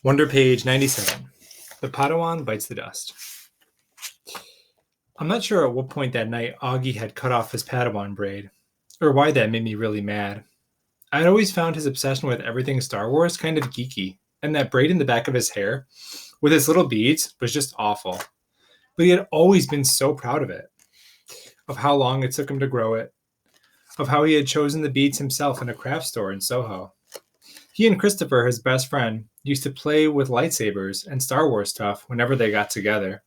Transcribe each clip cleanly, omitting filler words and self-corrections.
Wonder page 97. The Padawan bites the dust. I'm not sure at what point that night Augie had cut off his Padawan braid, or why that made me really mad. I'd always found his obsession with everything Star Wars kind of geeky, and that braid in the back of his hair, with its little beads, was just awful. But he had always been so proud of it, of how long it took him to grow it, of how he had chosen the beads himself in a craft store in Soho. He and Christopher, his best friend, used to play with lightsabers and Star Wars stuff whenever they got together.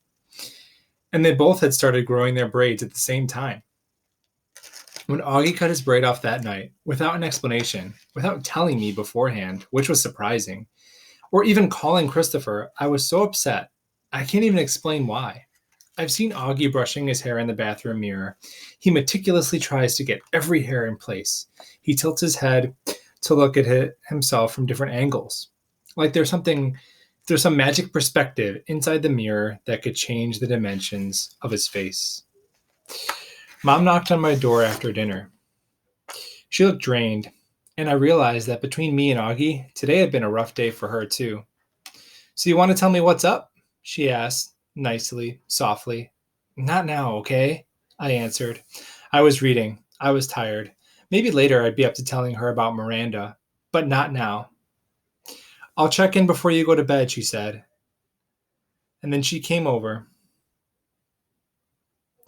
And they both had started growing their braids at the same time. When Augie cut his braid off that night, without an explanation, without telling me beforehand, which was surprising, or even calling Christopher, I was so upset. I can't even explain why. I've seen Augie brushing his hair in the bathroom mirror. He meticulously tries to get every hair in place. He tilts his head to look at himself from different angles. Like there's some magic perspective inside the mirror that could change the dimensions of his face. Mom knocked on my door after dinner. She looked drained, and I realized that between me and Augie, today had been a rough day for her too. So you want to tell me what's up? She asked, nicely, softly. Not now, okay? I answered. I was reading. I was tired. Maybe later I'd be up to telling her about Miranda, but not now. I'll check in before you go to bed, she said. And then she came over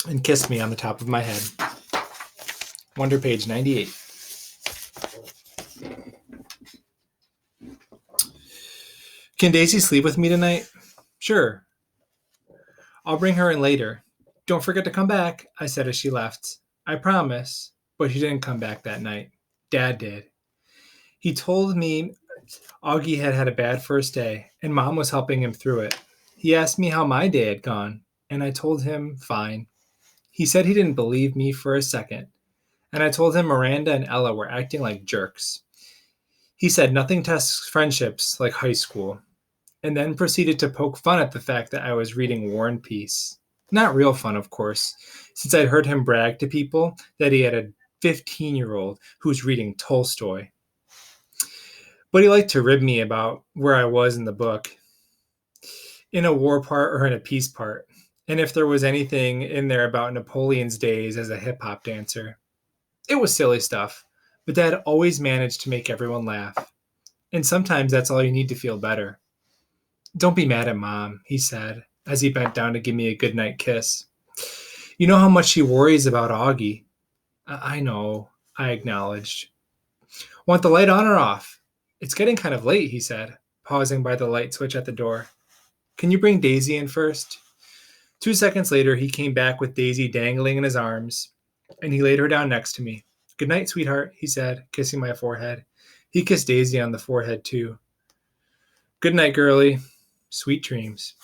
and kissed me on the top of my head. Wonder page 98. Can Daisy sleep with me tonight? Sure. I'll bring her in later. Don't forget to come back, I said as she left. I promise. But she didn't come back that night. Dad did. He told me Augie had had a bad first day, and Mom was helping him through it. He asked me how my day had gone, and I told him fine. He said he didn't believe me for a second, and I told him Miranda and Ella were acting like jerks. He said nothing tests friendships like high school, and then proceeded to poke fun at the fact that I was reading War and Peace. Not real fun, of course, since I'd heard him brag to people that he had a 15-year-old who's reading Tolstoy. But he liked to rib me about where I was in the book, in a war part or in a peace part, and if there was anything in there about Napoleon's days as a hip-hop dancer. It was silly stuff, but Dad always managed to make everyone laugh. And sometimes that's all you need to feel better. Don't be mad at Mom, he said, as he bent down to give me a goodnight kiss. You know how much she worries about Augie. I know, I acknowledged. Want the light on or off? It's getting kind of late, he said, pausing by the light switch at the door. Can you bring Daisy in first? 2 seconds later, he came back with Daisy dangling in his arms, and he laid her down next to me. Good night, sweetheart, he said, kissing my forehead. He kissed Daisy on the forehead, too. Good night, girlie. Sweet dreams.